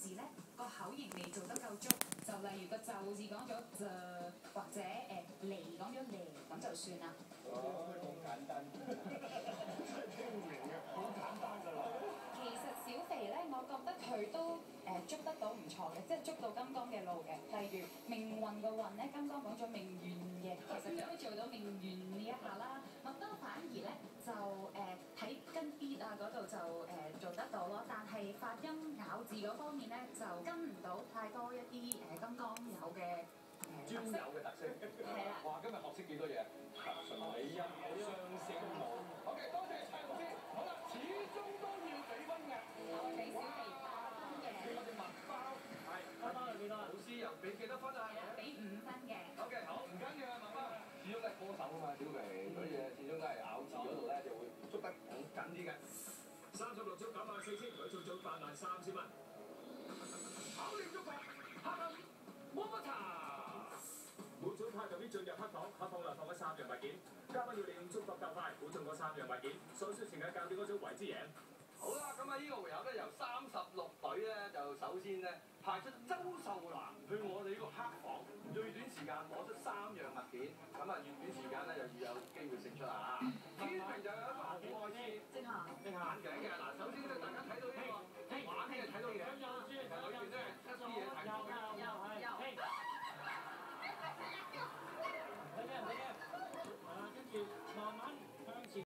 字咧個口型未做得夠足，就例如個就字講咗就，或者嚟講咗嚟咁就算啦。哦，咁簡單，聽唔明嘅，好簡單㗎啦。其實小肥咧，我覺得佢都捉得到唔錯嘅，即係捉到金剛嘅路嘅。例如命運個運咧，金剛講咗命運嘅，其實佢都做到命運呢一下啦。麥當反而咧就睇跟 beat 啊嗰度就做得到咯，但係發音咬字嗰方面咧就跟唔到太多一啲金剛有嘅專有嘅特色。係啦。哇！今日學識幾多嘢？順理音、雙聲母。OK， 多謝蔡老師。好啦，始終都要俾分嘅。我俾小肥8分嘅。我哋麥包係麥包係幾多？老師又俾幾多分啊？俾5分嘅。OK， 好，唔緊要啊，麥包。始終都係歌手啊嘛，小肥，所以始終都係咬字嗰度咧就會捉得好緊啲嘅。36足94000，佢仲做83000蚊。考驗觸發黑暗摸摸茶。每組派對必進入黑房，黑房內放咗3樣物件，嘉賓要利用觸覺鬥快，估中嗰3樣物件，所需時間較短嗰組為之贏。好啦，咁啊呢個回合咧由36隊咧就首先咧派出周秀蘭去我哋呢個黑房，最短時間攞出3樣物件，咁啊越短時間咧就越有機會勝出啦。天平就有一個愛知正行。眼鏡嘅，